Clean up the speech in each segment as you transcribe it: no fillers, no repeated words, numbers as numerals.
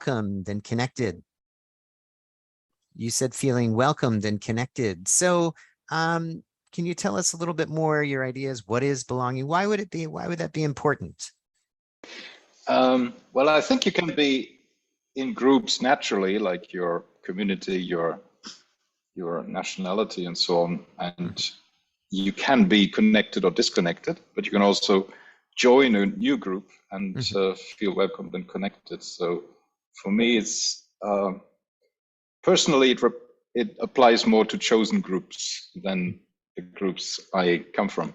welcomed and connected. You said feeling welcomed and connected. So can you tell us a little bit more your ideas? What is belonging? Why would that be important? Well, I think you can be in groups naturally, like your community, your nationality and so on, and you can be connected or disconnected, but you can also join a new group and feel welcomed and connected. So for me, it's personally, it applies more to chosen groups than the groups I come from.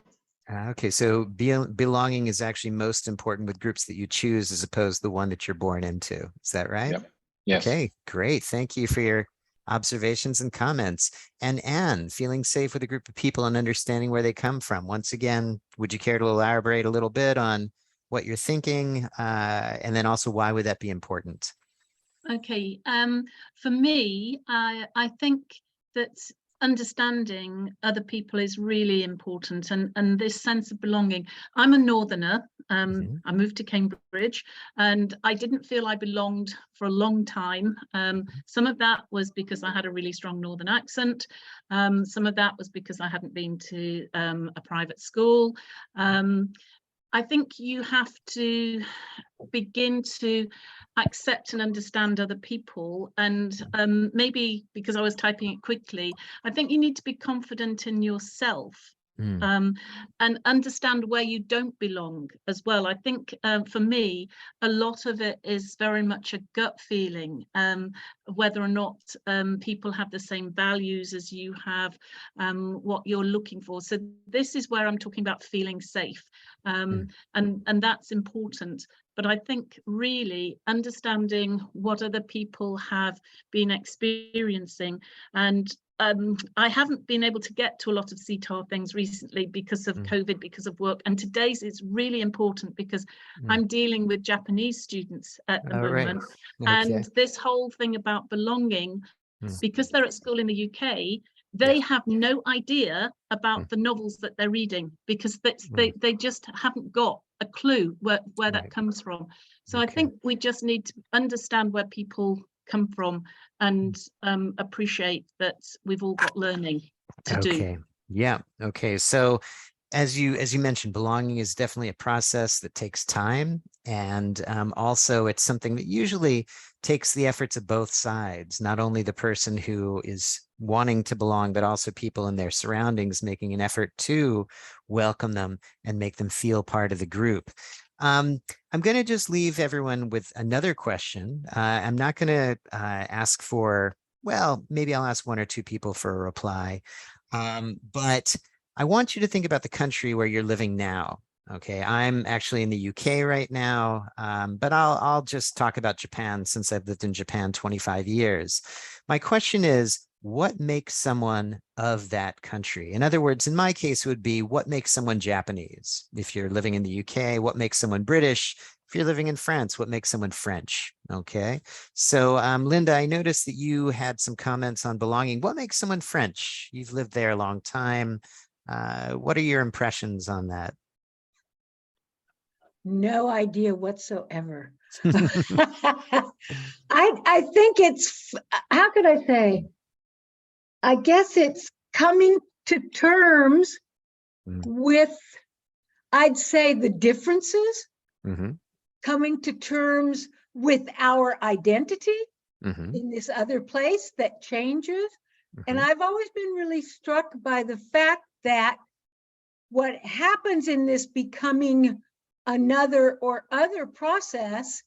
Okay, so belonging is actually most important with groups that you choose as opposed to the one that you're born into. Is that right? Yep. Yes. Okay, great. Thank you for your observations and comments. And Anne, feeling safe with a group of people and understanding where they come from. Once again, would you care to elaborate a little bit on what you're thinking? And then also, why would that be important? Okay, for me, I think that understanding other people is really important, and this sense of belonging. I'm a northerner. I moved to Cambridge and I didn't feel I belonged for a long time. Some of that was because I had a really strong northern accent. Some of that was because I hadn't been to a private school. I think you have to begin to accept and understand other people, and maybe because I was typing it quickly, I think you need to be confident in yourself. And understand where you don't belong as well. I think for me, a lot of it is very much a gut feeling, whether or not people have the same values as you have, what you're looking for. So this is where I'm talking about feeling safe, and that's important. But I think really understanding what other people have been experiencing, and I haven't been able to get to a lot of CTAR things recently because of COVID, because of work. And today's is really important because I'm dealing with Japanese students at the moment. Right. Okay. And this whole thing about belonging, because they're at school in the UK, they have no idea about the novels that they're reading, because they just haven't got a clue where that comes from. So I think we just need to understand where people come from and appreciate that we've all got learning to do. Yeah. Okay. So as you mentioned, belonging is definitely a process that takes time, and also it's something that usually takes the efforts of both sides, not only the person who is wanting to belong, but also people in their surroundings making an effort to welcome them and make them feel part of the group. I'm going to just leave everyone with another question. I'm not going to ask for, well, maybe I'll ask one or two people for a reply. But I want you to think about the country where you're living now. Okay, I'm actually in the UK right now, but I'll just talk about Japan since I've lived in Japan 25 years. My question is, what makes someone of that country? In other words, in my case, it would be what makes someone Japanese? If you're living in the UK, what makes someone British? If you're living in France, what makes someone French? Okay, so Linda, I noticed that you had some comments on belonging. What makes someone French? You've lived there a long time. What are your impressions on that? No idea whatsoever. I think it's, how could I say? I guess it's coming to terms with, I'd say, the differences, coming to terms with our identity in this other place that changes. And I've always been really struck by the fact that what happens in this becoming another or other process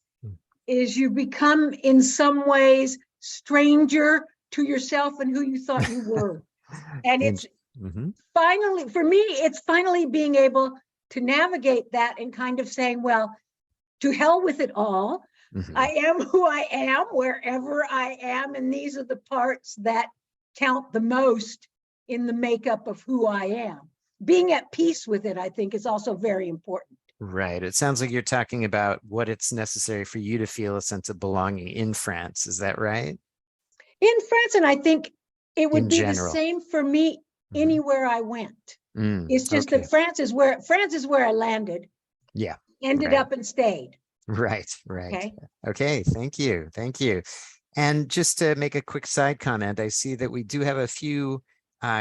is you become in some ways stranger to yourself and who you thought you were. And it's finally, for me, it's finally being able to navigate that and kind of saying, well, to hell with it all. I am who I am wherever I am, and these are the parts that count the most in the makeup of who I am. Being at peace with it, I think, is also very important. Right. It sounds like you're talking about what it's necessary for you to feel a sense of belonging in France. Is that right? In France, and I think it would In be general. the same for me anywhere I went. It's just that France is where I landed. Yeah. Ended up and stayed. Right, right. Okay. Okay, thank you. Thank you. And just to make a quick side comment, I see that we do have a few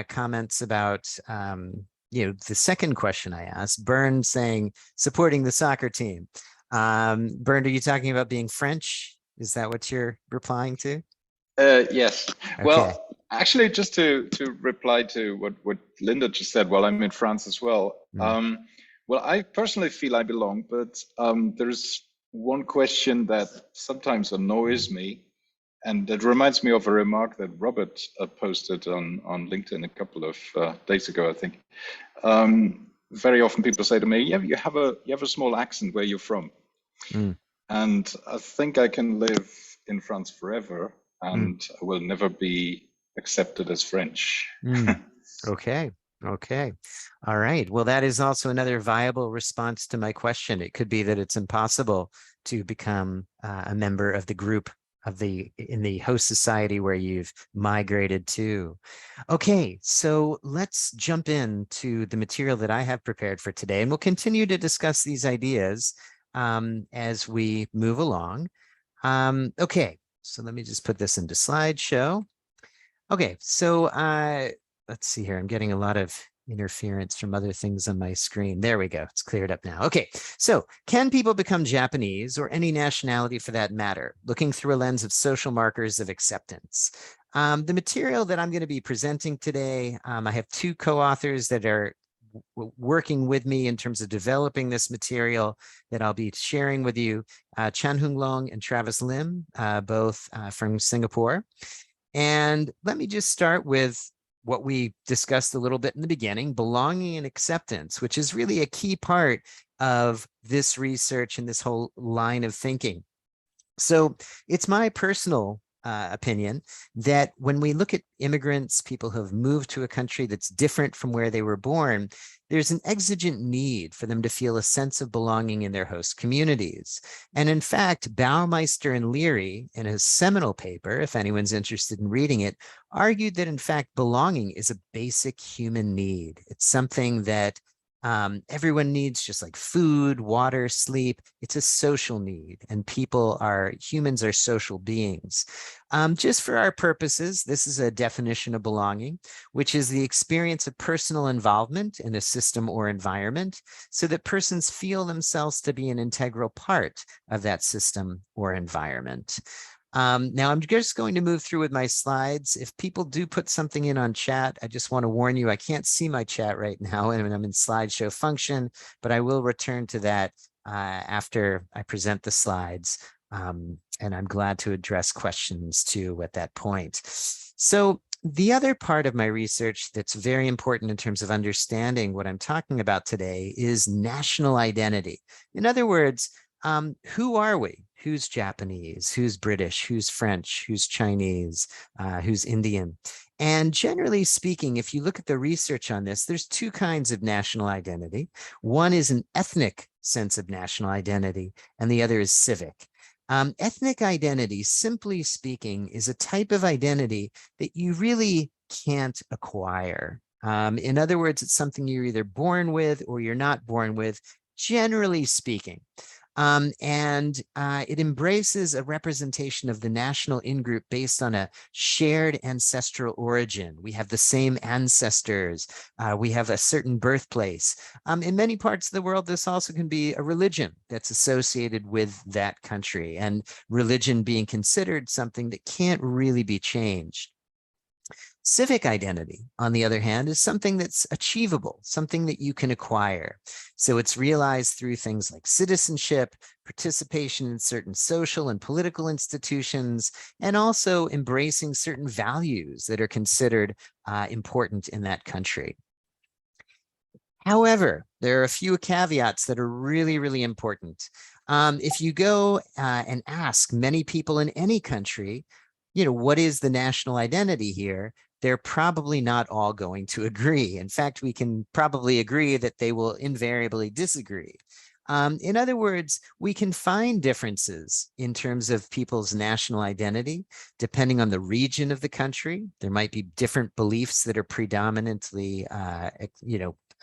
comments about the second question I asked, Bern saying supporting the soccer team. Bern, are you talking about being French? Is that what you're replying to? Yes. Okay. Well, actually, just to reply to what Linda just said, well, I'm in France as well. Well, I personally feel I belong, but there's one question that sometimes annoys me, and that reminds me of a remark that Robert posted on LinkedIn a couple of days ago, I think. Very often people say to me, "Yeah, you have a small accent where you're from," and I think I can live in France forever, and I will never be accepted as French. Okay. Okay. All right. Well, that is also another viable response to my question. It could be that it's impossible to become a member of the group in the host society where you've migrated to. Okay, so let's jump into the material that I have prepared for today, and we'll continue to discuss these ideas as we move along. Okay, so let me just put this into slideshow. Okay, so let's see here. I'm getting a lot of interference from other things on my screen. There we go. It's cleared up now. Okay, so can people become Japanese or any nationality for that matter, looking through a lens of social markers of acceptance? The material that I'm going to be presenting today, I have two co-authors that are working with me in terms of developing this material that I'll be sharing with you, Chan Hung Long and Travis Lim, both from Singapore. And let me just start with what we discussed a little bit in the beginning, belonging and acceptance, which is really a key part of this research and this whole line of thinking. So it's my personal opinion that when we look at immigrants, people who have moved to a country that's different from where they were born, there's an exigent need for them to feel a sense of belonging in their host communities. And in fact, Baumeister and Leary, in a seminal paper, if anyone's interested in reading it, argued that in fact, belonging is a basic human need. It's something that everyone needs, just like food, water, sleep. It's a social need, and humans are social beings. Just for our purposes, this is a definition of belonging, which is the experience of personal involvement in a system or environment so that persons feel themselves to be an integral part of that system or environment. Now I'm just going to move through with my slides. If people do put something in on chat, I just want to warn you, I can't see my chat right now and I'm in slideshow function, but I will return to that after I present the slides. And I'm glad to address questions too at that point. So the other part of my research that's very important in terms of understanding what I'm talking about today is national identity. In other words, who are we? Who's Japanese? Who's British? Who's French? Who's Chinese? Who's Indian? And generally speaking, if you look at the research on this, there's two kinds of national identity. One is an ethnic sense of national identity, and the other is civic. Ethnic identity, simply speaking, is a type of identity that you really can't acquire. In other words, it's something you're either born with or you're not born with, generally speaking. It embraces a representation of the national in-group based on a shared ancestral origin. We have the same ancestors. We have a certain birthplace. In many parts of the world, this also can be a religion that's associated with that country, and religion being considered something that can't really be changed. Civic identity, on the other hand, is something that's achievable, something that you can acquire. So it's realized through things like citizenship, participation in certain social and political institutions, and also embracing certain values that are considered important in that country. However, there are a few caveats that are really, really important. If you go and ask many people in any country, what is the national identity here? They're probably not all going to agree. In fact, we can probably agree that they will invariably disagree. In other words, we can find differences in terms of people's national identity, depending on the region of the country. There might be different beliefs that are predominantly,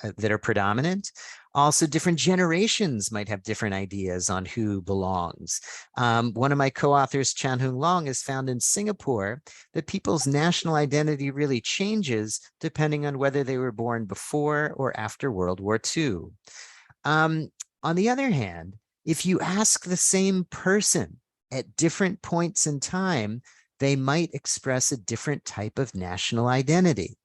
that are predominant. Also, different generations might have different ideas on who belongs. One of my co-authors, Chan Hung Long, has found in Singapore that people's national identity really changes depending on whether they were born before or after World War II. On the other hand, if you ask the same person at different points in time, they might express a different type of national identity.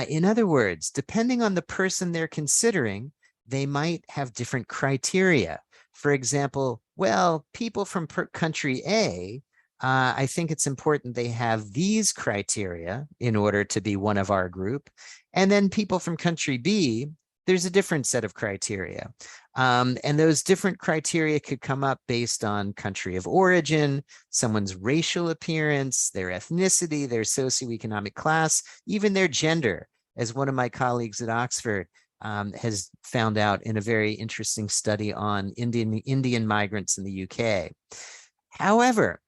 In other words, depending on the person they're considering, they might have different criteria. For example, well, people from country A, I think it's important they have these criteria in order to be one of our group. And then people from country B, there's a different set of criteria. And those different criteria could come up based on country of origin, someone's racial appearance, their ethnicity, their socioeconomic class, even their gender, as one of my colleagues at Oxford has found out in a very interesting study on Indian migrants in the UK. However,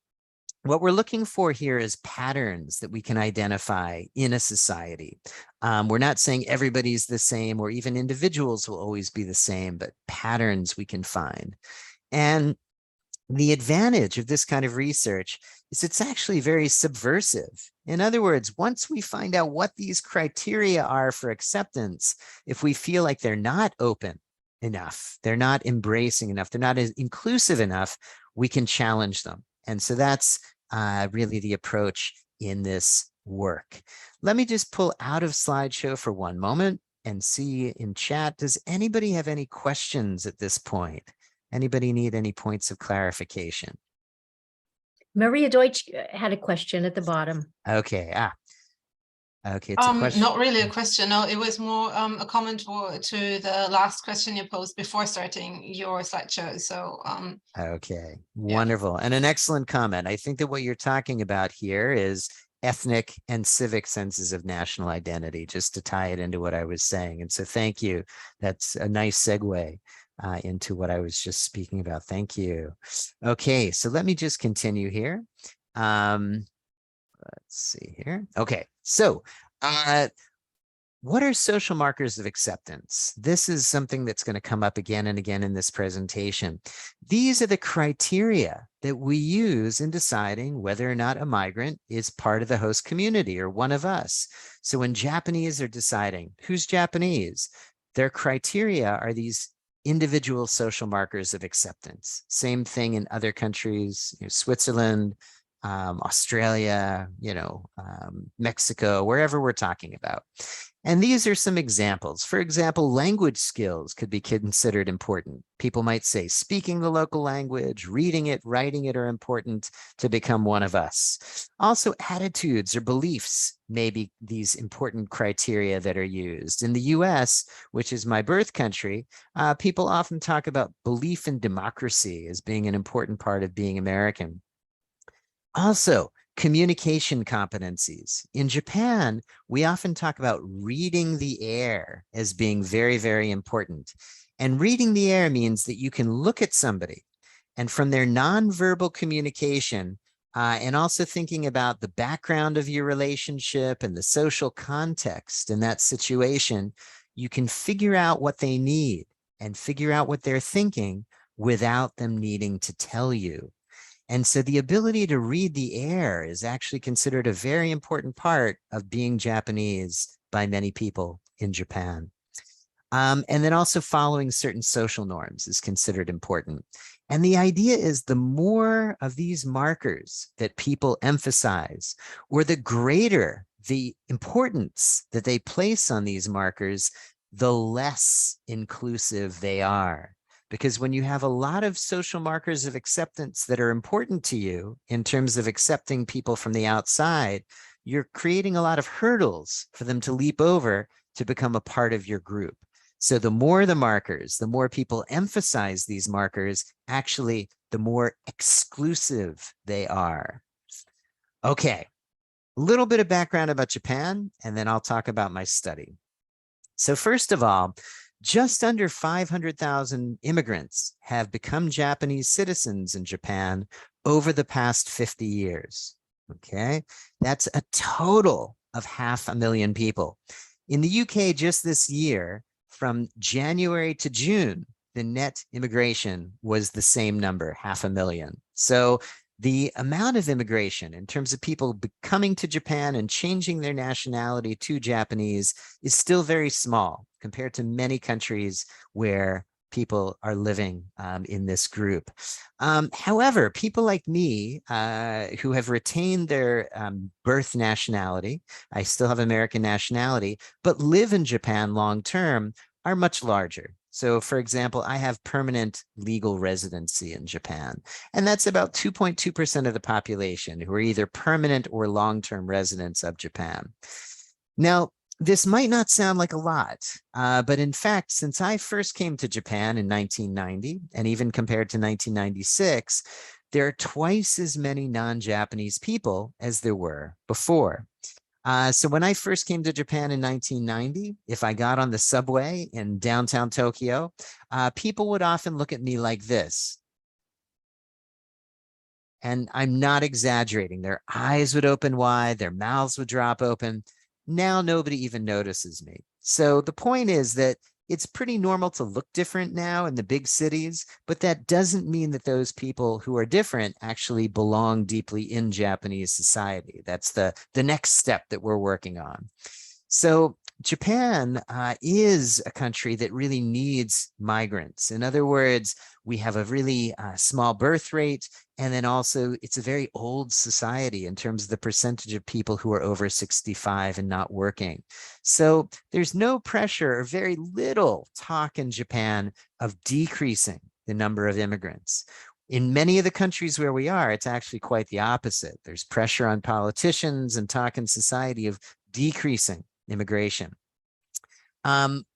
what we're looking for here is patterns that we can identify in a society. We're not saying everybody's the same or even individuals will always be the same, but patterns we can find. And the advantage of this kind of research is it's actually very subversive. In other words, once we find out what these criteria are for acceptance, if we feel like they're not open enough, they're not embracing enough, they're not as inclusive enough, we can challenge them. And so that's really the approach in this work. Let me just pull out of slideshow for one moment and see in chat, does anybody have any questions at this point? Anybody need any points of clarification? Maria Deutsch had a question at the bottom. Okay. Okay, it's a question. Not really a question. No, it was more a comment to the last question you posed before starting your slideshow. So okay, wonderful. And an excellent comment. I think that what you're talking about here is ethnic and civic senses of national identity, just to tie it into what I was saying. And so thank you. That's a nice segue into what I was just speaking about. Thank you. Okay, so let me just continue here. Let's see here. Okay, so what are social markers of acceptance? This is something that's going to come up again and again in this presentation. These are the criteria that we use in deciding whether or not a migrant is part of the host community or one of us. So when Japanese are deciding who's Japanese, their criteria are these individual social markers of acceptance. Same thing in other countries, Switzerland, Australia, Mexico, wherever we're talking about. And these are some examples. For example, language skills could be considered important. People might say speaking the local language, reading it, writing it are important to become one of us. Also, attitudes or beliefs may be these important criteria that are used. In the US, which is my birth country, people often talk about belief in democracy as being an important part of being American. Also, communication competencies. In Japan, we often talk about reading the air as being very, very important. And reading the air means that you can look at somebody and from their nonverbal communication and also thinking about the background of your relationship and the social context in that situation, you can figure out what they need and figure out what they're thinking without them needing to tell you. And so the ability to read the air is actually considered a very important part of being Japanese by many people in Japan. And then also following certain social norms is considered important. And the idea is the more of these markers that people emphasize, or the greater the importance that they place on these markers, the less inclusive they are. Because when you have a lot of social markers of acceptance that are important to you in terms of accepting people from the outside, you're creating a lot of hurdles for them to leap over to become a part of your group. So the more the markers, the more people emphasize these markers, actually, the more exclusive they are. Okay, a little bit of background about Japan, and then I'll talk about my study. So first of all, just under 500,000 immigrants have become Japanese citizens in Japan over the past 50 years. Okay, that's a total of 500,000 people. In the UK, just this year, from January to June, the net immigration was the same number, 500,000. So the amount of immigration in terms of people coming to Japan and changing their nationality to Japanese is still very small compared to many countries where people are living in this group. However, people like me who have retained their birth nationality, I still have American nationality, but live in Japan long term, are much larger. So for example, I have permanent legal residency in Japan, and that's about 2.2% of the population who are either permanent or long-term residents of Japan. Now, this might not sound like a lot, but in fact, since I first came to Japan in 1990, and even compared to 1996, there are twice as many non-Japanese people as there were before. So when I first came to Japan in 1990, if I got on the subway in downtown Tokyo, people would often look at me like this. And I'm not exaggerating. Their eyes would open wide, their mouths would drop open. Now nobody even notices me. So the point is that it's pretty normal to look different now in the big cities, but that doesn't mean that those people who are different actually belong deeply in Japanese society. That's the next step that we're working on. So Japan is a country that really needs migrants. In other words, we have a really small birth rate, and then also it's a very old society in terms of the percentage of people who are over 65 and not working. So there's no pressure or very little talk in Japan of decreasing the number of immigrants. In many of the countries where we are, it's actually quite the opposite. There's pressure on politicians and talk in society of decreasing immigration.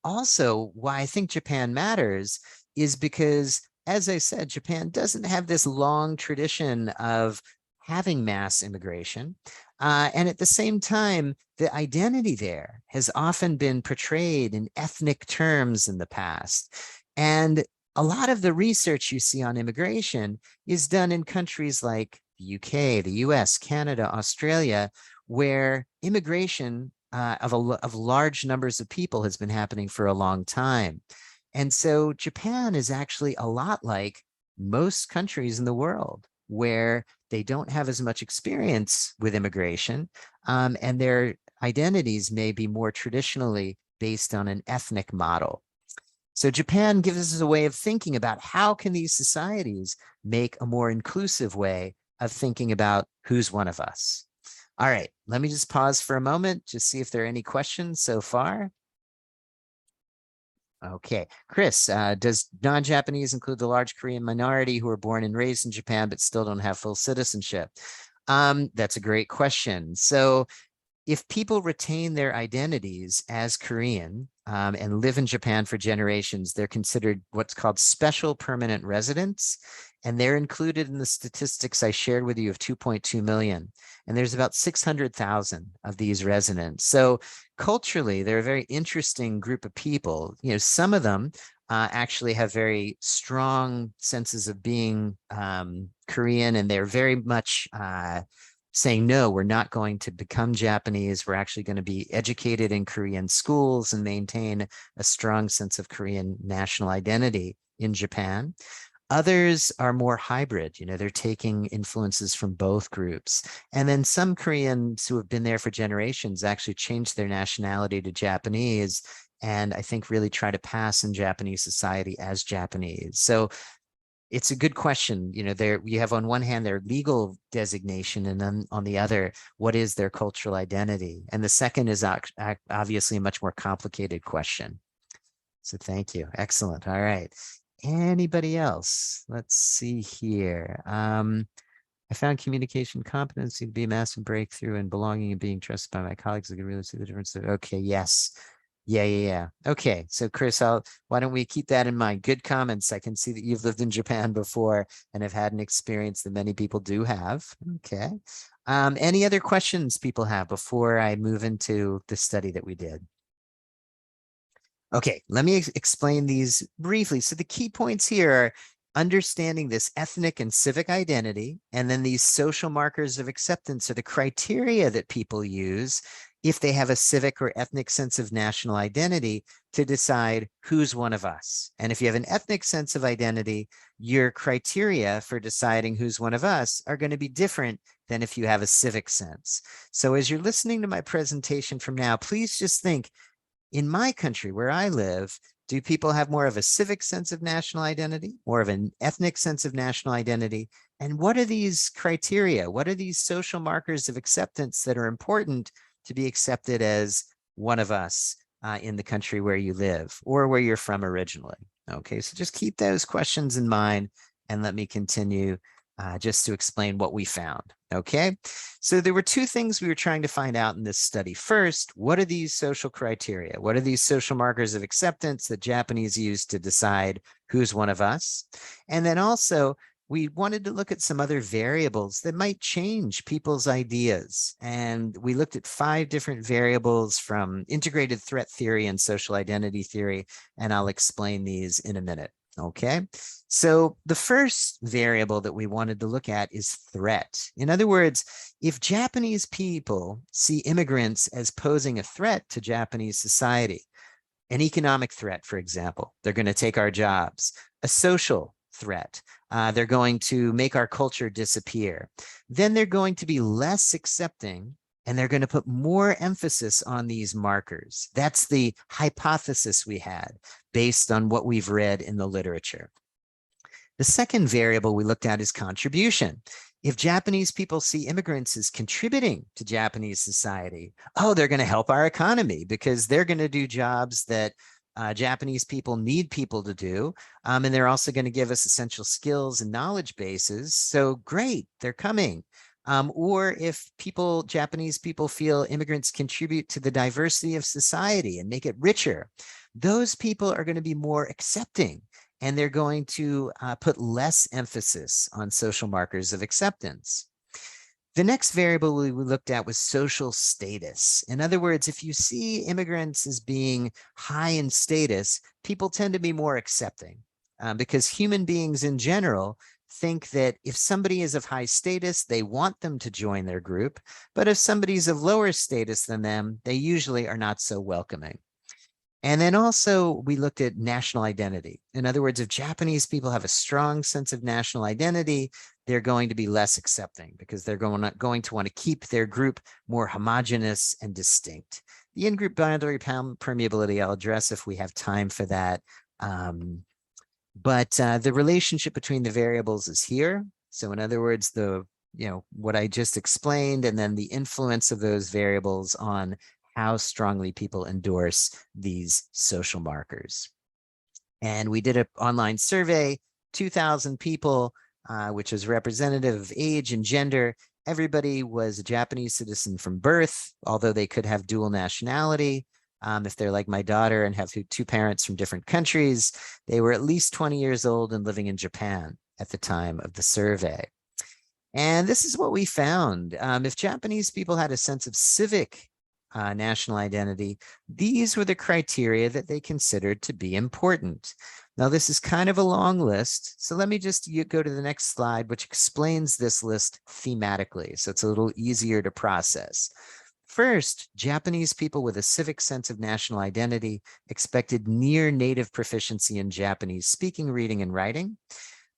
Also, why I think Japan matters is because, as I said, Japan doesn't have this long tradition of having mass immigration. And at the same time, the identity there has often been portrayed in ethnic terms in the past. And a lot of the research you see on immigration is done in countries like the UK, the US, Canada, Australia, where immigration of large numbers of people has been happening for a long time. And so Japan is actually a lot like most countries in the world where they don't have as much experience with immigration, and their identities may be more traditionally based on an ethnic model. So Japan gives us a way of thinking about how can these societies make a more inclusive way of thinking about who's one of us. All right, let me just pause for a moment, just see if there are any questions so far. Okay, Chris, does non-Japanese include the large Korean minority who are born and raised in Japan but still don't have full citizenship? That's a great question. So if people retain their identities as Korean and live in Japan for generations, they're considered what's called special permanent residents, and they're included in the statistics I shared with you of 2.2 million. And there's about 600,000 of these residents. So culturally, they're a very interesting group of people. You know, some of them actually have very strong senses of being Korean, and they're very much saying, no, we're not going to become Japanese. We're actually going to be educated in Korean schools and maintain a strong sense of Korean national identity in Japan. Others are more hybrid, you know, they're taking influences from both groups. And then some Koreans who have been there for generations actually changed their nationality to Japanese, and I think really try to pass in Japanese society as Japanese. So it's a good question. You know, there you have on one hand their legal designation, and then on the other, what is their cultural identity? And the second is obviously a much more complicated question. So thank you. Excellent. All right. Anybody else? Let's see here. I found communication competency to be a massive breakthrough, and belonging and being trusted by my colleagues. I can really see the difference. Okay, yes. Yeah. Okay, so Chris, why don't we keep that in mind? Good comments. I can see that you've lived in Japan before and have had an experience that many people do have. Okay. Any other questions people have before I move into the study that we did? Okay, let me explain these briefly. So the key points here are understanding this ethnic and civic identity, and then these social markers of acceptance are the criteria that people use if they have a civic or ethnic sense of national identity to decide who's one of us. And if you have an ethnic sense of identity, your criteria for deciding who's one of us are going to be different than if you have a civic sense. So as you're listening to my presentation from now, please just think, in my country where I live, do people have more of a civic sense of national identity, more of an ethnic sense of national identity? And what are these criteria? What are these social markers of acceptance that are important to be accepted as one of us in the country where you live or where you're from originally? Okay, so just keep those questions in mind and let me continue just to explain what we found. Okay, so there were two things we were trying to find out in this study. First, what are these social criteria? What are these social markers of acceptance that Japanese use to decide who's one of us? And then also, we wanted to look at some other variables that might change people's ideas. And we looked at 5 different variables from integrated threat theory and social identity theory, and I'll explain these in a minute. Okay, so the first variable that we wanted to look at is threat. In other words, if Japanese people see immigrants as posing a threat to Japanese society, an economic threat, for example, they're going to take our jobs, a social threat, they're going to make our culture disappear, then they're going to be less accepting and they're going to put more emphasis on these markers. That's the hypothesis we had based on what we've read in the literature. The second variable we looked at is contribution. If Japanese people see immigrants as contributing to Japanese society, oh, they're going to help our economy because they're going to do jobs that Japanese people need people to do. And they're also going to give us essential skills and knowledge bases. So great, they're coming. Or if Japanese people feel immigrants contribute to the diversity of society and make it richer, those people are going to be more accepting and they're going to put less emphasis on social markers of acceptance. The next variable we looked at was social status. In other words, if you see immigrants as being high in status, people tend to be more accepting because human beings in general think that if somebody is of high status, they want them to join their group. But if somebody's of lower status than them, they usually are not so welcoming. And then also we looked at national identity. In other words, if Japanese people have a strong sense of national identity, they're going to be less accepting because they're going to want to keep their group more homogeneous and distinct. The in-group boundary permeability I'll address if we have time for that. But the relationship between the variables is here. So in other words, what I just explained, and then the influence of those variables on how strongly people endorse these social markers. And we did an online survey, 2,000 people, which is representative of age and gender. Everybody was a Japanese citizen from birth, although they could have dual nationality. If they're like my daughter and have 2 parents from different countries, they were at least 20 years old and living in Japan at the time of the survey. And this is what we found. If Japanese people had a sense of civic national identity, these were the criteria that they considered to be important. Now, this is kind of a long list, so let me just go to the next slide, which explains this list thematically, so it's a little easier to process. First, Japanese people with a civic sense of national identity expected near native proficiency in Japanese speaking, reading, and writing.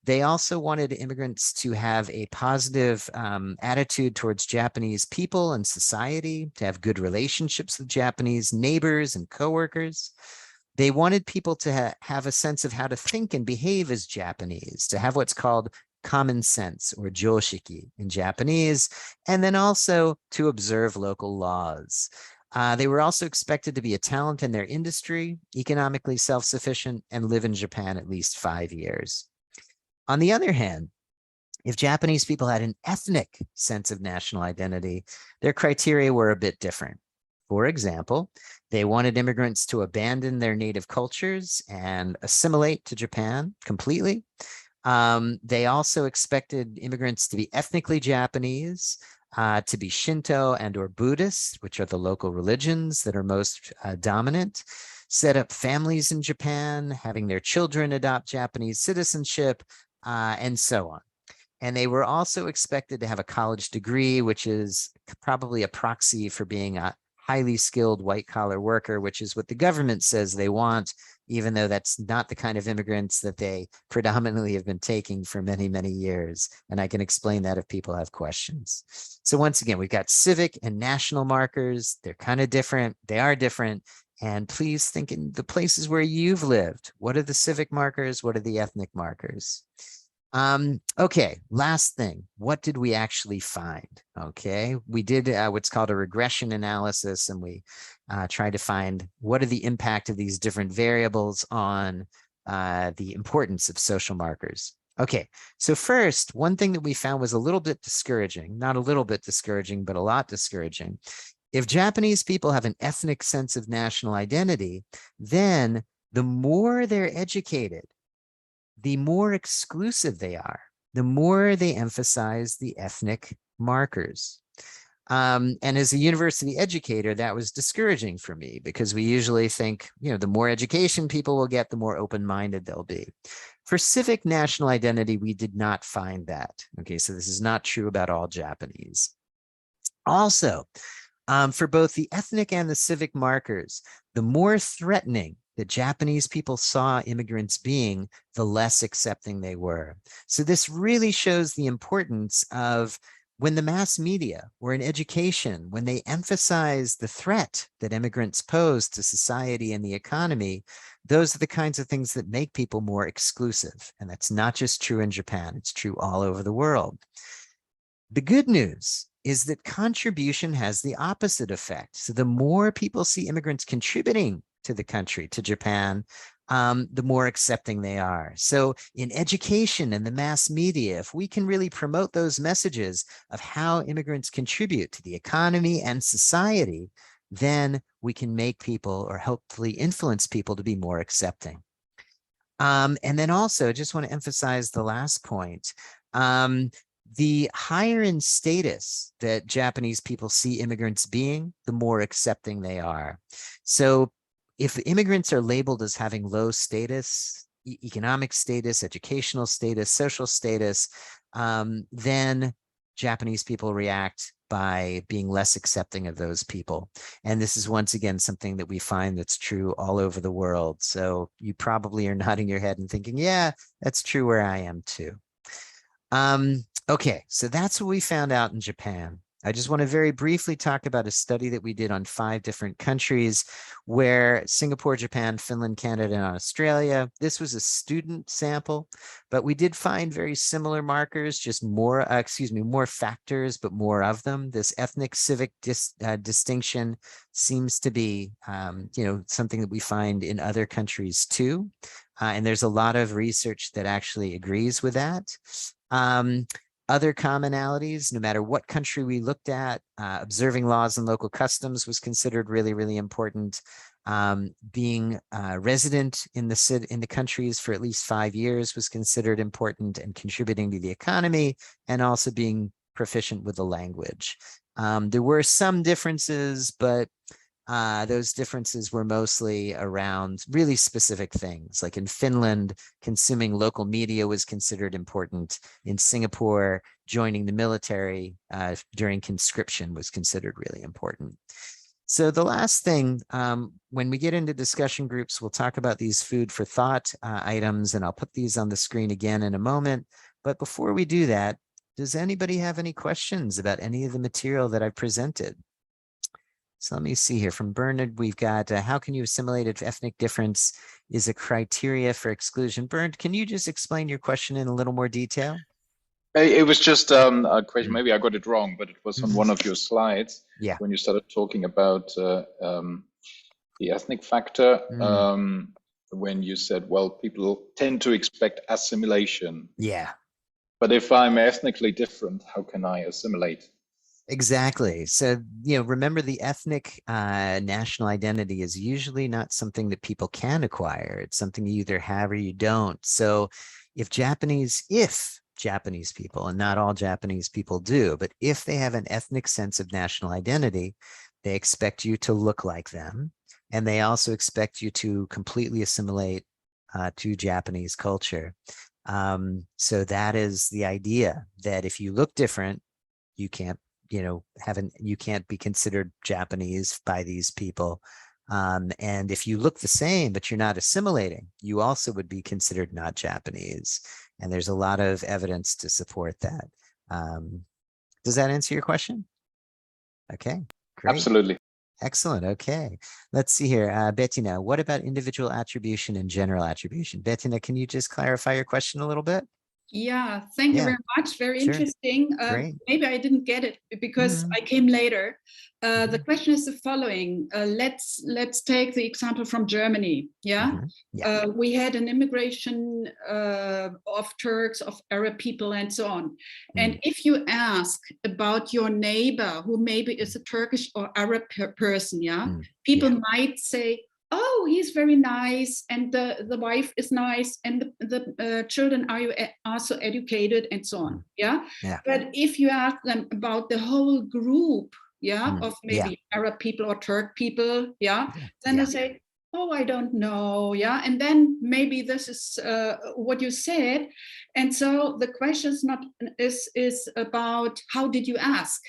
They also wanted immigrants to have a positive attitude towards Japanese people and society, to have good relationships with Japanese neighbors and coworkers. They wanted people to have a sense of how to think and behave as Japanese, to have what's called common sense or joshiki in Japanese, and then also to observe local laws. They were also expected to be a talent in their industry, economically self-sufficient, and live in Japan at least 5 years. On the other hand, if Japanese people had an ethnic sense of national identity, their criteria were a bit different. For example, they wanted immigrants to abandon their native cultures and assimilate to Japan completely. They also expected immigrants to be ethnically Japanese, to be Shinto and or Buddhist, which are the local religions that are most dominant, set up families in Japan, having their children adopt Japanese citizenship, and so on. And they were also expected to have a college degree, which is probably a proxy for being a highly skilled white collar worker, which is what the government says they want, even though that's not the kind of immigrants that they predominantly have been taking for many, many years. And I can explain that if people have questions. So once again, we've got civic and national markers. They're kind of different. They are different. And please think in the places where you've lived. What are the civic markers? What are the ethnic markers? Okay, last thing. What did we actually find? Okay, we did what's called a regression analysis, and we tried to find what are the impact of these different variables on the importance of social markers. Okay, so first, one thing that we found was a little bit discouraging, not a little bit discouraging, but a lot discouraging. If Japanese people have an ethnic sense of national identity, then the more they're educated, the more exclusive they are, the more they emphasize the ethnic markers. And as a university educator, that was discouraging for me because we usually think, you know, the more education people will get, the more open-minded they'll be. For civic national identity, we did not find that. Okay, so this is not true about all Japanese. Also, for both the ethnic and the civic markers, the more threatening that Japanese people saw immigrants being, the less accepting they were. So this really shows the importance of when the mass media or in education, when they emphasize the threat that immigrants pose to society and the economy, those are the kinds of things that make people more exclusive. And that's not just true in Japan, it's true all over the world. The good news is that contribution has the opposite effect. So the more people see immigrants contributing to the country, to Japan, the more accepting they are. So in education and the mass media, if we can really promote those messages of how immigrants contribute to the economy and society, then we can make people or hopefully influence people to be more accepting. And then also, just want to emphasize the last point. The higher in status that Japanese people see immigrants being, the more accepting they are. So if immigrants are labeled as having low status, economic status, educational status, social status, then Japanese people react by being less accepting of those people. And this is once again something that we find that's true all over the world. So you probably are nodding your head and thinking, yeah, that's true where I am too. Okay, so that's what we found out in Japan. I just want to very briefly talk about a study that we did on 5 different countries where Singapore, Japan, Finland, Canada, and Australia. This was a student sample, but we did find very similar markers, just more, more factors, but more of them. This ethnic civic distinction seems to be, something that we find in other countries too. And there's a lot of research that actually agrees with that. Other commonalities, no matter what country we looked at, observing laws and local customs was considered really, really important. Being resident in the countries for at least 5 years was considered important and contributing to the economy, and also being proficient with the language. There were some differences, but those differences were mostly around really specific things. Like in Finland, consuming local media was considered important. In Singapore, joining the military during conscription was considered really important. So the last thing, when we get into discussion groups, we'll talk about these food for thought items, and I'll put these on the screen again in a moment. But before we do that, does anybody have any questions about any of the material that I've presented? So let me see here. From Bernard, we've got, how can you assimilate if ethnic difference is a criteria for exclusion? Bernard, can you just explain your question in a little more detail? It was just a question, maybe I got it wrong, but it was on one of your slides. Yeah. When you started talking about the ethnic factor, when you said, well, people tend to expect assimilation. Yeah. But if I'm ethnically different, how can I assimilate? Exactly. So, remember the ethnic national identity is usually not something that people can acquire. It's something you either have or you don't. So if Japanese people, and not all Japanese people do, but if they have an ethnic sense of national identity, they expect you to look like them. And they also expect you to completely assimilate to Japanese culture. So that is the idea, that if you look different, you can't, you can't be considered Japanese by these people. And if you look the same, but you're not assimilating, you also would be considered not Japanese. And there's a lot of evidence to support that. Does that answer your question? Okay, great. Absolutely. Excellent. Okay, let's see here. Bettina, what about individual attribution and general attribution? Bettina, can you just clarify your question a little bit? Yeah, thank you Yeah, very much. Very sure. interesting. Great. Maybe I didn't get it because Mhm. I came later. The Mhm. question is the following. Let's take the example from Germany. Yeah, Mhm. Yeah. we had an immigration of Turks, of Arab people, and so on. And if you ask about your neighbor, who maybe is a Turkish or Arab person, yeah, people might say, oh, he's very nice, and the wife is nice, and the children are also educated, and so on. Yeah. But if you ask them about the whole group, of maybe Arab people or Turk people, then they say, oh, I don't know. Yeah. And then maybe this is what you said. And so the question is about, how did you ask?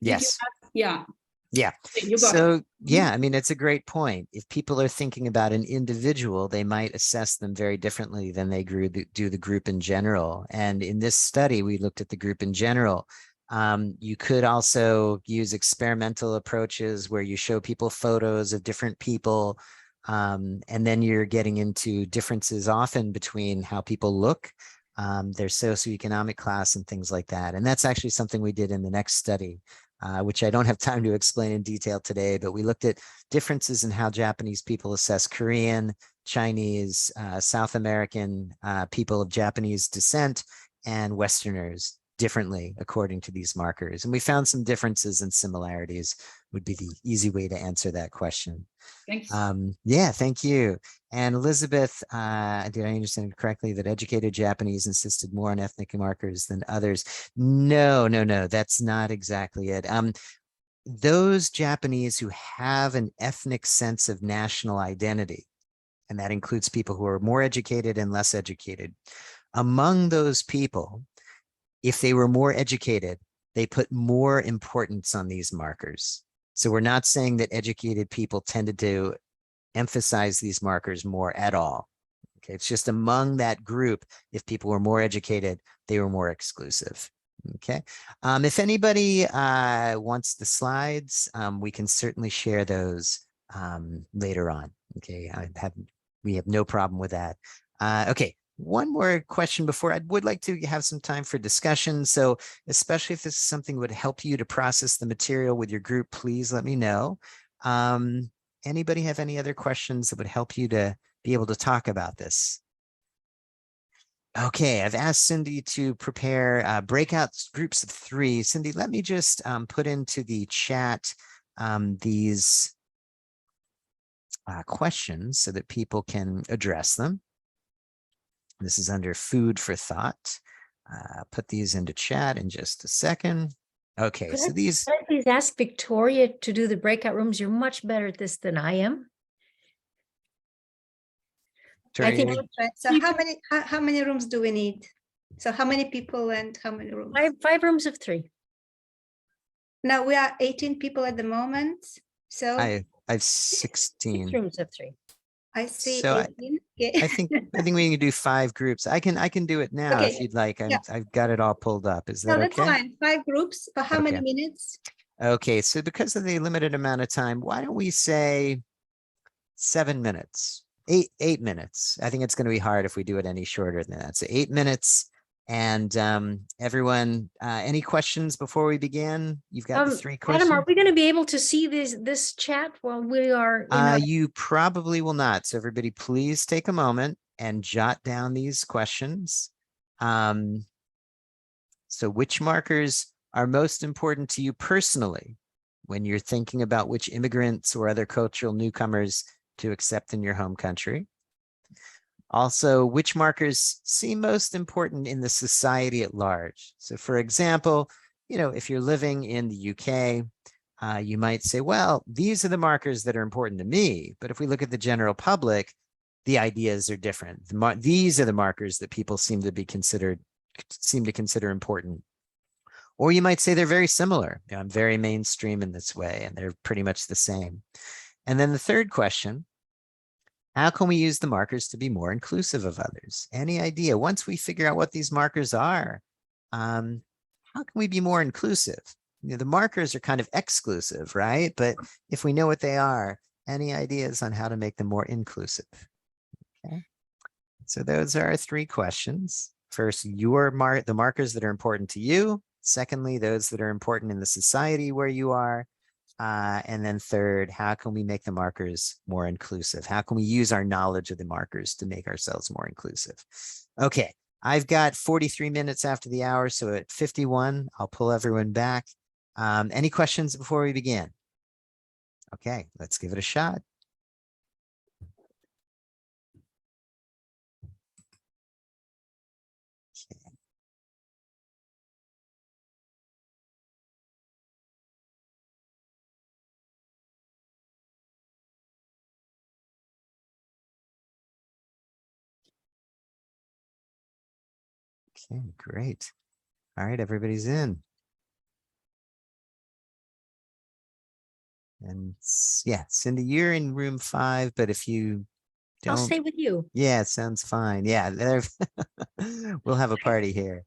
Yes. Yeah. Yeah. So, yeah, I mean, it's a great point. If people are thinking about an individual, they might assess them very differently than they do the group in general. And in this study, we looked at the group in general. You could also use experimental approaches where you show people photos of different people. And then you're getting into differences often between how people look, their socioeconomic class and things like that. And that's actually something we did in the next study. Which I don't have time to explain in detail today, but we looked at differences in how Japanese people assess Korean, Chinese, South American people of Japanese descent and Westerners differently according to these markers. And we found some differences and similarities would be the easy way to answer that question. Thanks. Yeah, thank you. And Elizabeth, did I understand correctly that educated Japanese insisted more on ethnic markers than others? No, that's not exactly it. Those Japanese who have an ethnic sense of national identity, and that includes people who are more educated and less educated, among those people, if they were more educated, they put more importance on these markers. So we're not saying that educated people tended to emphasize these markers more at all. Okay, it's just among that group, if people were more educated, they were more exclusive. Okay, if anybody wants the slides, we can certainly share those later on. Okay, we have no problem with that. Okay, one more question before I would like to have some time for discussion. So especially if this is something that would help you to process the material with your group, please let me know. Anybody have any other questions that would help you to be able to talk about this? Okay, I've asked Cindy to prepare breakout groups of 3. Cindy, let me just put into the chat these questions so that people can address them. This is under food for thought. Put these into chat in just a second. Okay, so these. Could I please ask Victoria to do the breakout rooms? You're much better at this than I am. I think. So how many rooms do we need? So how many people and how many rooms? 5 rooms of 3. Now we are 18 people at the moment. So I've 16 6 rooms of 3. I see. So 18. Okay. I think we can do 5 groups. I can do it now if you'd like. I've got it all pulled up. Is that okay? That's fine. 5 groups for how many minutes? Okay, so because of the limited amount of time, why don't we say 7 minutes? 8 minutes. I think it's going to be hard if we do it any shorter than that. So 8 minutes. And everyone, any questions before we begin? You've got the 3 questions. Adam, are we going to be able to see this chat while we are? You probably will not. So everybody, please take a moment and jot down these questions. So which markers are most important to you personally when you're thinking about which immigrants or other cultural newcomers to accept in your home country? Also, which markers seem most important in the society at large? So for example, if you're living in the UK, you might say, well, these are the markers that are important to me. But if we look at the general public, the ideas are different. These are the markers that people seem to consider important. Or you might say they're very similar. I'm very mainstream in this way, and they're pretty much the same. And then the third question, how can we use the markers to be more inclusive of others? Any idea? Once we figure out what these markers are, how can we be more inclusive? The markers are kind of exclusive, right? But if we know what they are, any ideas on how to make them more inclusive? Okay. So those are our 3 questions. First, the markers that are important to you. Secondly, those that are important in the society where you are. And then third, how can we make the markers more inclusive? How can we use our knowledge of the markers to make ourselves more inclusive? Okay, I've got 43 minutes after the hour, so at 51, I'll pull everyone back. Any questions before we begin? Okay, let's give it a shot. Okay, great. All right, everybody's in. And yeah, Cindy, you're in room 5, but if you I'll don't, stay with you. yeah, it sounds fine. Yeah, we'll have a party here.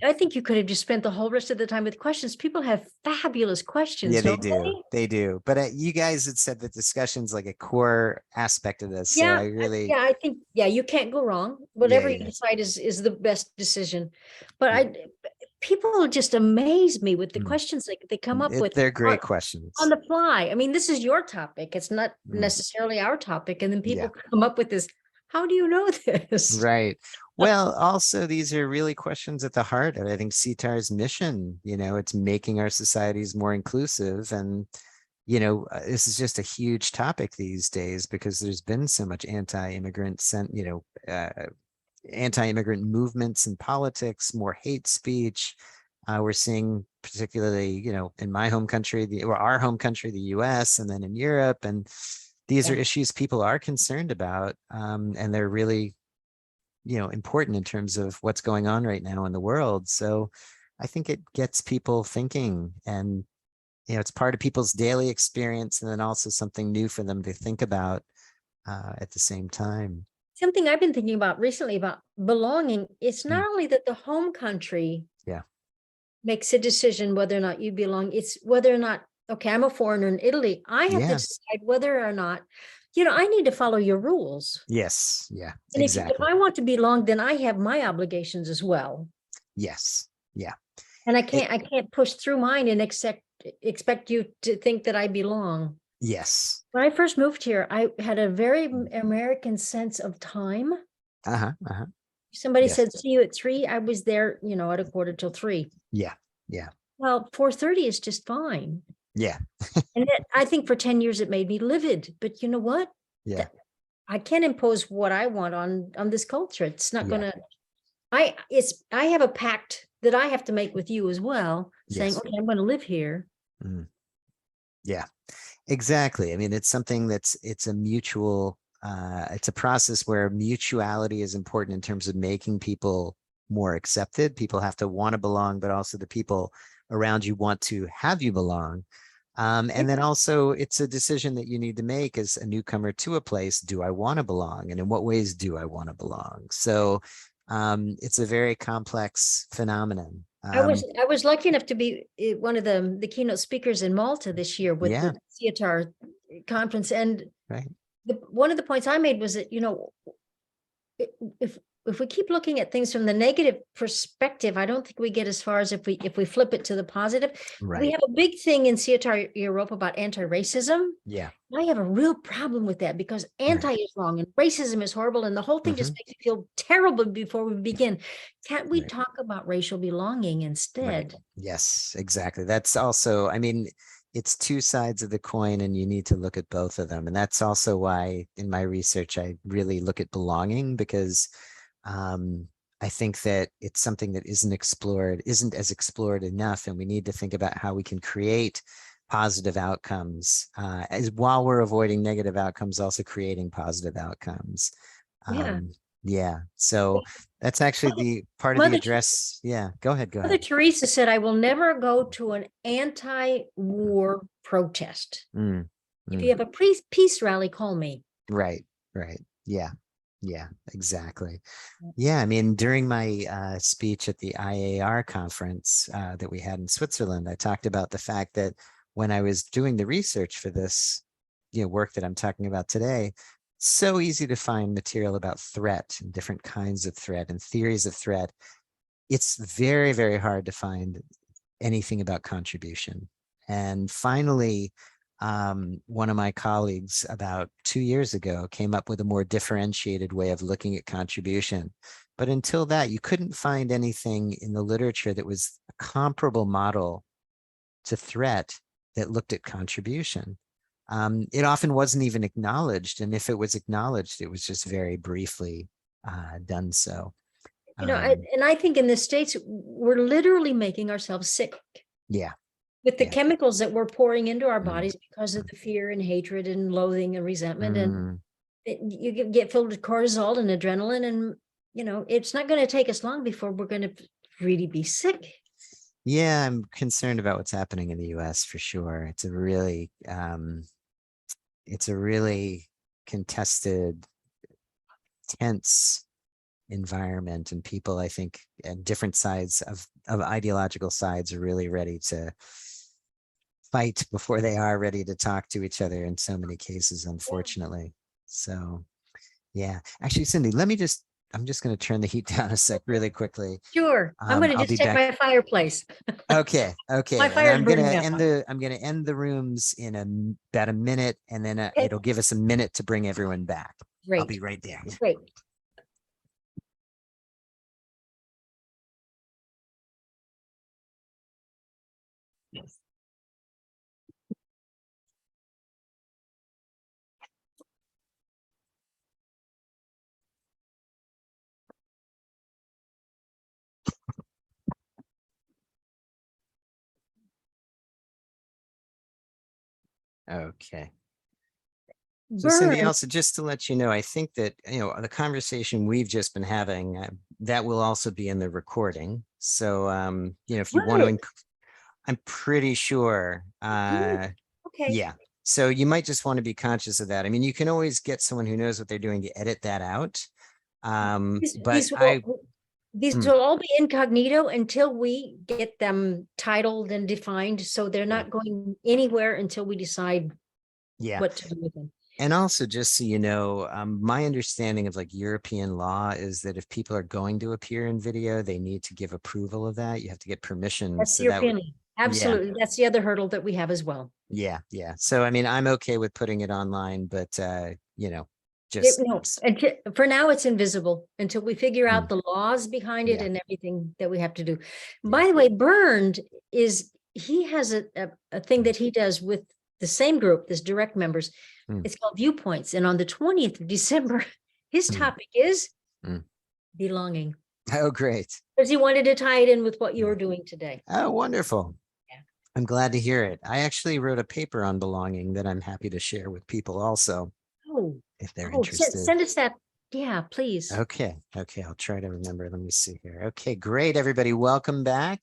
I think you could have just spent the whole rest of the time with questions. People have fabulous questions. Yeah, they don't do. They do. But you guys had said that discussion's like a core aspect of this. So Yeah, I really, I think, you can't go wrong. Whatever you yeah. decide is the best decision. But people just amaze me with the questions they come up with. They're great questions. On the fly. I mean, this is your topic. It's not necessarily our topic. And then people come up with this. How do you know this? Right. Well, also, these are really questions at the heart of, I think, CTAR's mission. It's making our societies more inclusive. And, this is just a huge topic these days because there's been so much anti-immigrant, anti-immigrant movements in politics, more hate speech. We're seeing particularly, in my home country, our home country, the US, and then in Europe. And these are issues people are concerned about. And they're really, important in terms of what's going on right now in the world. So I think it gets people thinking, and, it's part of people's daily experience, and then also something new for them to think about at the same time. Something I've been thinking about recently about belonging. It's not only that the home country makes a decision whether or not you belong. It's whether or not, okay, I'm a foreigner in Italy. I have to decide whether or not, I need to follow your rules. Yes. Yeah, and exactly. If I want to belong, then I have my obligations as well. Yes. Yeah. And I can't push through mine and expect you to think that I belong. Yes. When I first moved here, I had a very American sense of time. Somebody said, see you at 3. I was there, at 2:45. Yeah. Yeah. Well, 4:30 is just fine. Yeah. And I think for 10 years it made me livid. But you know what? Yeah. I can't impose what I want on this culture. It's not gonna. I have a pact that I have to make with you as well, saying, okay, I'm going to live here. Yeah, exactly. I mean, it's something it's a mutual, it's a process where mutuality is important in terms of making people more accepted. People have to want to belong, but also the people around you want to have you belong. And then also it's a decision that you need to make as a newcomer to a place. Do I want to belong? And in what ways do I want to belong? So it's a very complex phenomenon. I was lucky enough to be one of the keynote speakers in Malta this year with the CTAR conference. And one of the points I made was that, if we keep looking at things from the negative perspective, I don't think we get as far as if we flip it to the positive. Right. We have a big thing in CTAR Europe about anti-racism. Yeah. I have a real problem with that because anti is wrong and racism is horrible. And the whole thing just makes me feel terrible before we begin. Can't we talk about racial belonging instead? Right. Yes, exactly. That's also, I mean, it's 2 sides of the coin and you need to look at both of them. And that's also why in my research, I really look at belonging because I think that it's something that isn't as explored enough. And we need to think about how we can create positive outcomes, as while we're avoiding negative outcomes, also creating positive outcomes. Yeah. Yeah. So that's actually the part of the address. Yeah. Go ahead. Go Mother ahead. Teresa said, I will never go to an anti-war protest. If you have a peace rally, call me. Right. Right. Yeah. Yeah, exactly. Yeah, I mean, during my speech at the IAR conference that we had in Switzerland, I talked about the fact that when I was doing the research for this, work that I'm talking about today, it's so easy to find material about threat and different kinds of threat and theories of threat. It's very, very hard to find anything about contribution. And finally, one of my colleagues about 2 years ago came up with a more differentiated way of looking at contribution. But until that, you couldn't find anything in the literature that was a comparable model to threat that looked at contribution. It often wasn't even acknowledged. And if it was acknowledged, it was just very briefly done so. And I think in the States, we're literally making ourselves sick. Yeah. With the chemicals that we're pouring into our bodies because of the fear and hatred and loathing and resentment. And you get filled with cortisol and adrenaline. And, it's not going to take us long before we're going to really be sick. Yeah, I'm concerned about what's happening in the US for sure. It's a really contested, tense environment, and people, I think, at different sides of ideological sides are really ready to fight before they are ready to talk to each other in so many cases, unfortunately. So yeah, actually, Cindy, I'm just going to turn the heat down a sec really quickly. Sure. I'm going to just check my fireplace. Okay. My fire I'm going to end the rooms in about a minute, and then it'll give us a minute to bring everyone back. Great. I'll be right there. Great. Yes. Okay. So Burn. Cindy, also just to let you know, I think that, the conversation we've just been having, that will also be in the recording. So, if you want to, I'm pretty sure. Okay. Yeah. So you might just want to be conscious of that. I mean, you can always get someone who knows what they're doing to edit that out. These will all be incognito until we get them titled and defined. So they're not going anywhere until we decide what to do with them. And also, just so you know, my understanding of like European law is that if people are going to appear in video, they need to give approval of that. You have to get permission. That's European law. Absolutely. That's the other hurdle that we have as well. Yeah. Yeah. So, I mean, I'm okay with putting it online, but, for now it's invisible until we figure out the laws behind it and everything that we have to do. By the way, Burned he has a thing that he does with the same group, this direct members. It's called Viewpoints. And on the 20th of December, his topic is belonging. Oh, great. Because he wanted to tie it in with what you were doing today. Oh, wonderful. Yeah. I'm glad to hear it. I actually wrote a paper on belonging that I'm happy to share with people also. Oh, if they're interested. Send us that. Yeah, please. Okay. I'll try to remember. Let me see here. Okay, great. Everybody, welcome back.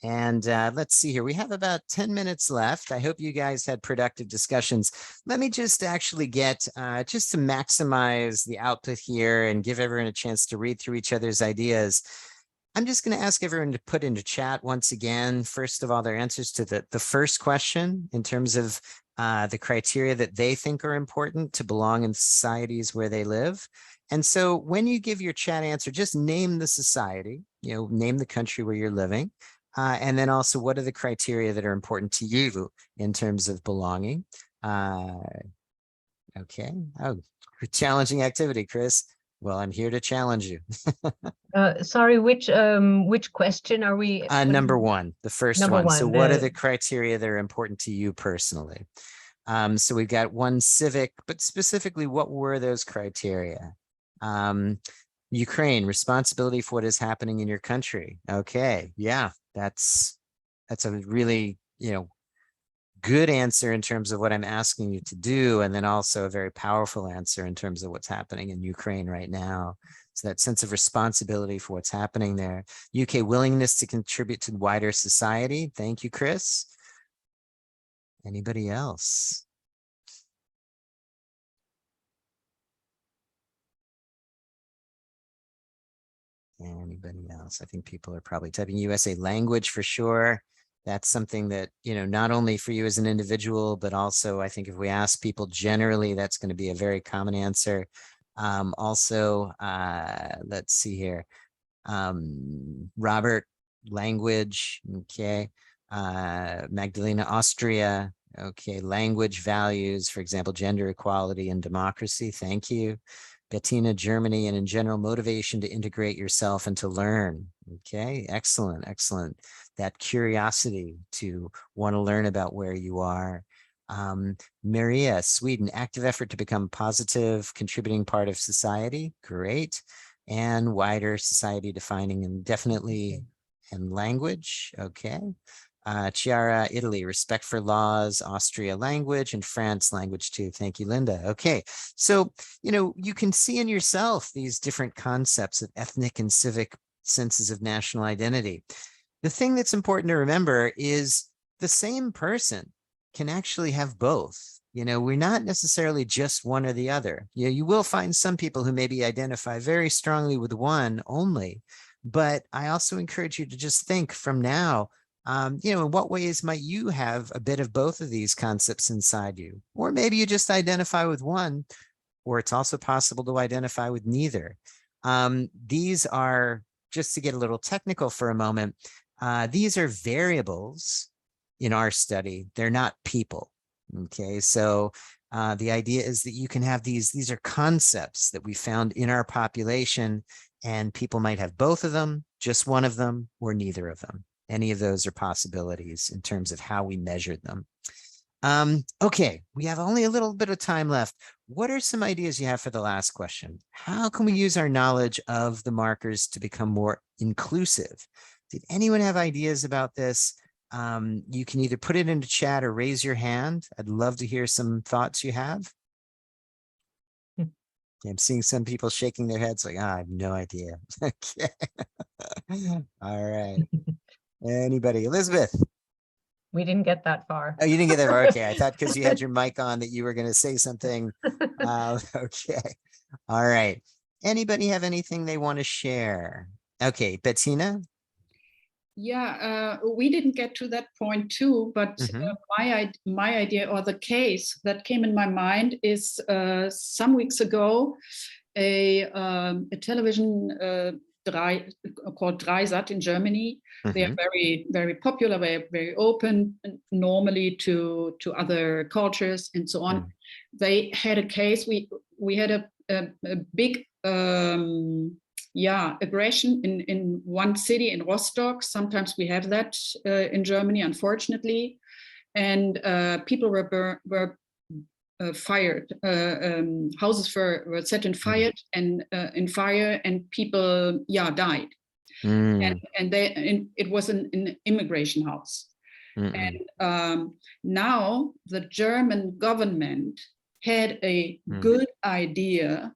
And let's see here. We have about 10 minutes left. I hope you guys had productive discussions. Let me just actually get, just to maximize the output here and give everyone a chance to read through each other's ideas. I'm just going to ask everyone to put into chat once again, first of all, their answers to the first question in terms of the criteria that they think are important to belong in societies where they live. And so when you give your chat answer, just name the society, name the country where you're living. And then also, what are the criteria that are important to you in terms of belonging? Okay. Oh, challenging activity, Chris. Well, I'm here to challenge you. Sorry, which question are we? Number one, the first number one. So what are the criteria that are important to you personally? So we've got one civic, but specifically, what were those criteria? Ukraine, responsibility for what is happening in your country. Okay, yeah, that's a really, good answer in terms of what I'm asking you to do, and then also a very powerful answer in terms of what's happening in Ukraine right now. So that sense of responsibility for what's happening there. UK willingness to contribute to wider society. Thank you, Chris. Anybody else? Anybody else? I think people are probably typing. USA language for sure. That's something that, you know, not only for you as an individual, but also I think if we ask people generally, that's going to be a very common answer. Also, let's see here. Robert, language, okay. Magdalena, Austria, okay. Language, values, for example, gender equality and democracy. Thank you. Bettina, Germany, and in general, motivation to integrate yourself and to learn. Okay, excellent, excellent. That curiosity to want to learn about where you are. Maria, Sweden, active effort to become positive, contributing part of society. Great. And wider society defining and definitely and language. Okay. Chiara, Italy, respect for laws, Austria, language, and France, language too. Thank you, Linda. Okay, so, you know, you can see in yourself these different concepts of ethnic and civic senses of national identity. The thing that's important to remember is the same person can actually have both. You know, we're not necessarily just one or the other. You will find some people who maybe identify very strongly with one only, but I also encourage you to just think from now, you know, in what ways might you have a bit of both of these concepts inside you? Or maybe you just identify with one, or it's also possible to identify with neither. These are, just to get a little technical for a moment, these are variables in our study. They're not people. Okay, so the idea is that you can have these are concepts that we found in our population, and people might have both of them, just one of them, or neither of them. Any of those are possibilities in terms of how we measured them. Okay, we have only a little bit of time left. What are some ideas you have for the last question? How can we use our knowledge of the markers to become more inclusive? Did anyone have ideas about this? You can either put it into chat or raise your hand. I'd love to hear some thoughts you have. I'm seeing some people shaking their heads like, I have no idea. Okay. All right. Anybody? Elizabeth? We didn't get that far. Oh, you didn't get that far. Okay. I thought because you had your mic on that you were going to say something. Okay. All right. Anybody have anything they want to share? Okay. Bettina? Yeah, we didn't get to that point too, but my idea or the case that came in my mind is some weeks ago, a television called Dreisat in Germany. They are very, very popular, very open normally to other cultures and so on. They had a case, we had a big aggression in one city in Rostock. Sometimes we have that in Germany, unfortunately. And people were fired. Houses were set in fire and people died. And it was an immigration house. And now the German government had a good idea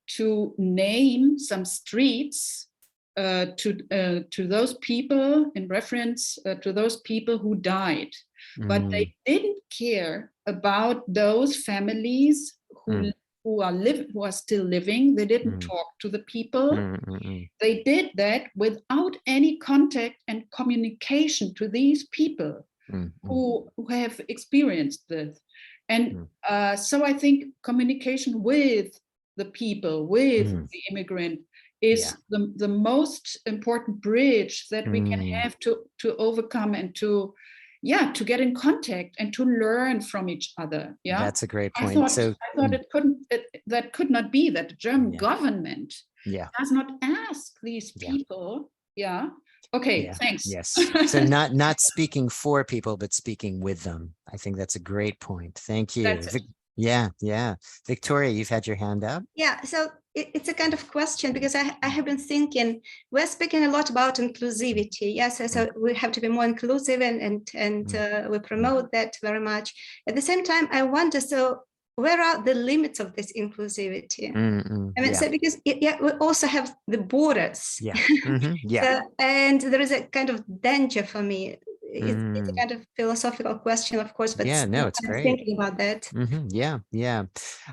to name some streets to those people in reference to those people who died. But they didn't care about those families who are still living. They didn't talk to the people. They did that without any contact and communication to these people who have experienced this. And so I think communication with the people, with the immigrant, is the most important bridge that we can have to overcome and to get in contact and to learn from each other. Yeah, that's a great point. I thought that could not be that the German government does not ask these people. Okay, thanks. Yes. So not speaking for people, but speaking with them. I think that's a great point. Thank you. Yeah, yeah. Victoria, you've had your hand up. Yeah, so it's a kind of question because I have been thinking, we're speaking a lot about inclusivity. Yes, so we have to be more inclusive and we promote that very much. At the same time, I wonder, so where are the limits of this inclusivity? I mean, so because yeah, we also have the borders. Yeah. Yeah. So, and there is a kind of danger for me. It's a kind of philosophical question, of course, but yeah, no, it's I'm great. thinking about that. Yeah, yeah.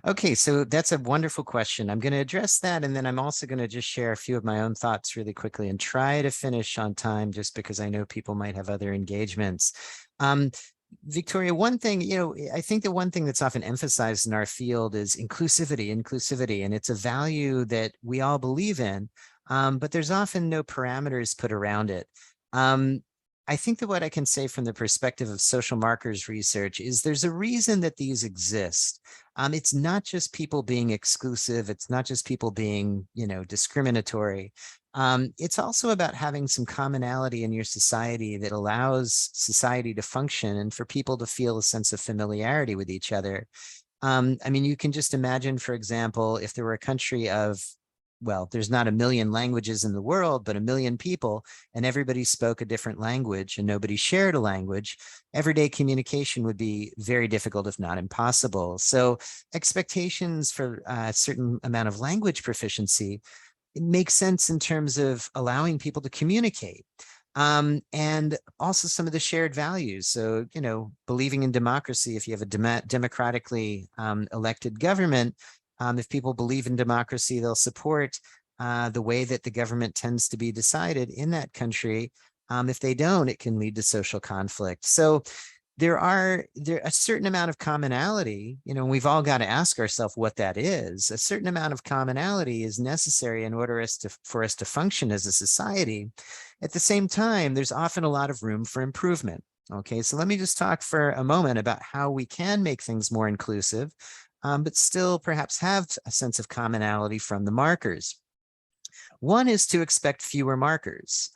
Okay, so that's a wonderful question. I'm going to address that, and then I'm also going to just share a few of my own thoughts really quickly and try to finish on time, just because I know people might have other engagements. Victoria, one thing, I think the one thing that's often emphasized in our field is inclusivity, and it's a value that we all believe in, but there's often no parameters put around it. I think that what I can say from the perspective of social markers research is there's a reason that these exist. It's not just people being exclusive. It's not just people being, discriminatory. It's also about having some commonality in your society that allows society to function and for people to feel a sense of familiarity with each other. I mean, you can just imagine, for example, if there were a country of, well, there's not 1 million languages in the world, but 1 million people, and everybody spoke a different language and nobody shared a language, everyday communication would be very difficult, if not impossible. So expectations for a certain amount of language proficiency, it makes sense in terms of allowing people to communicate. And also some of the shared values. So, believing in democracy, if you have a democratically elected government, if people believe in democracy, they'll support the way that the government tends to be decided in that country. If they don't, it can lead to social conflict. So there a certain amount of commonality, we've all got to ask ourselves what that is. A certain amount of commonality is necessary in order for us to function as a society. At the same time, there's often a lot of room for improvement. Okay, so let me just talk for a moment about how we can make things more inclusive, but still perhaps have a sense of commonality from the markers. One is to expect fewer markers.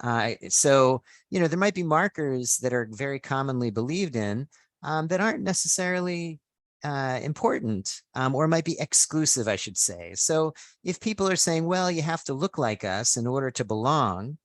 So, there might be markers that are very commonly believed in that aren't necessarily important, or might be exclusive, I should say. So if people are saying, well, you have to look like us in order to belong,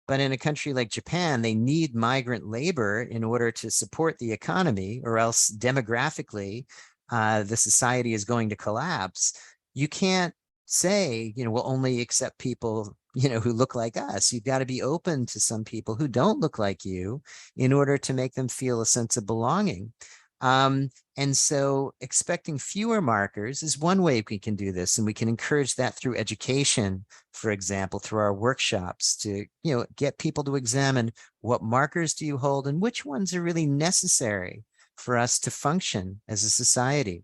but in a country like Japan, they need migrant labor in order to support the economy, or else demographically, the society is going to collapse. You can't say, we'll only accept people, who look like us. You've got to be open to some people who don't look like you in order to make them feel a sense of belonging. And so expecting fewer markers is one way we can do this. And we can encourage that through education, for example, through our workshops to, get people to examine what markers do you hold and which ones are really necessary for us to function as a society.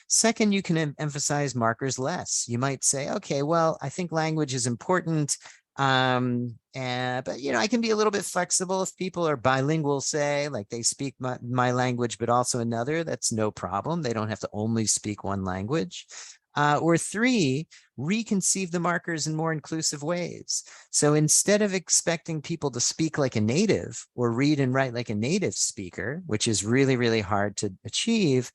Second, you can emphasize markers less. You might say, okay, well, I think language is important, but I can be a little bit flexible if people are bilingual, say, like they speak my language, but also another, that's no problem. They don't have to only speak one language. Or three, reconceive the markers in more inclusive ways. So instead of expecting people to speak like a native or read and write like a native speaker, which is really, really hard to achieve,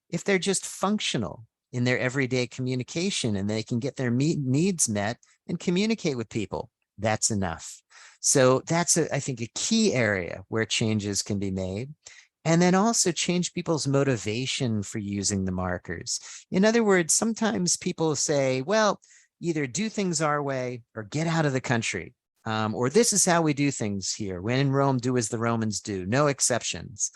if they're just functional in their everyday communication and they can get their needs met and communicate with people, that's enough. So that's, I think, a key area where changes can be made. And then also change people's motivation for using the markers. In other words, sometimes people say, well, either do things our way or get out of the country. Or this is how we do things here. When in Rome, do as the Romans do, no exceptions.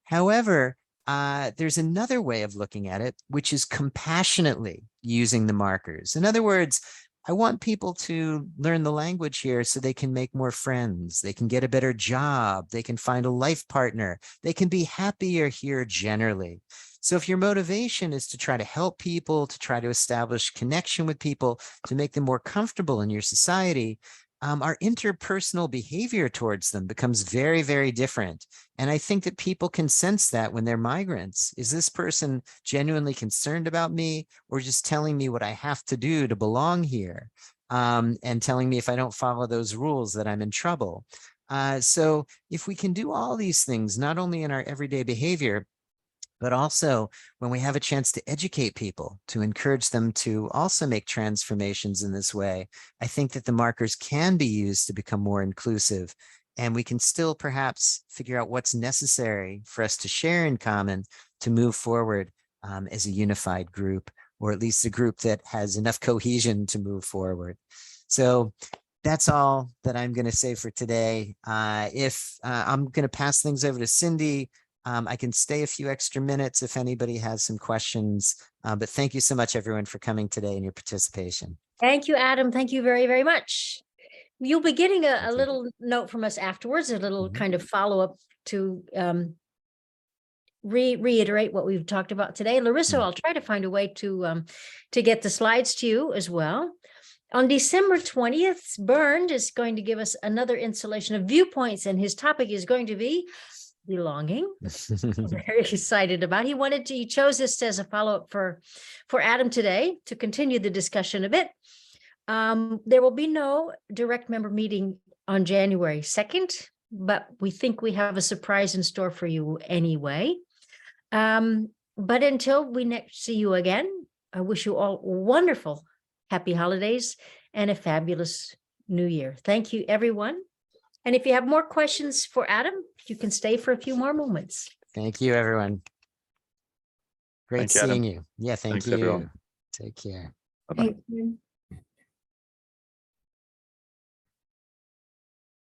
However, there's another way of looking at it, which is compassionately using the markers. In other words, I want people to learn the language here so they can make more friends, they can get a better job, they can find a life partner, they can be happier here generally. So if your motivation is to try to help people, to try to establish connection with people, to make them more comfortable in your society, our interpersonal behavior towards them becomes very, very different. And I think that people can sense that when they're migrants. Is this person genuinely concerned about me, or just telling me what I have to do to belong here, and telling me if I don't follow those rules that I'm in trouble? So if we can do all these things, not only in our everyday behavior, but also when we have a chance to educate people, to encourage them to also make transformations in this way, I think that the markers can be used to become more inclusive, and we can still perhaps figure out what's necessary for us to share in common to move forward as a unified group, or at least a group that has enough cohesion to move forward. So that's all that I'm going to say for today. If I'm going to pass things over to Cindy, I can stay a few extra minutes if anybody has some questions. But thank you so much, everyone, for coming today and your participation. Thank you, Adam. Thank you very, very much. You'll be getting a you. little note from us afterwards, a little kind of follow-up to reiterate what we've talked about today. Larissa, I'll try to find a way to get the slides to you as well. On December 20th, Bernd is going to give us another installation of viewpoints, and his topic is going to be belonging. I'm very excited about. He chose this as a follow-up for Adam today to continue the discussion a bit. There will be no direct member meeting on January 2nd, but we think we have a surprise in store for you anyway. But until we next see you again, I wish you all wonderful, happy holidays and a fabulous new year. Thank you, everyone. And if you have more questions for Adam, you can stay for a few more moments. Thank you, everyone. Great seeing you. Yeah, thanks, you. Everyone. Take care. Bye-bye. Thank you.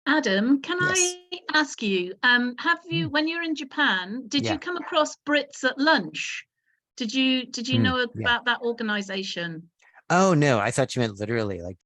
Adam, can Yes. I ask you, have you, when you're in Japan, did you come across Brits at lunch? Did you know about that organization? Oh, no, I thought you meant literally, like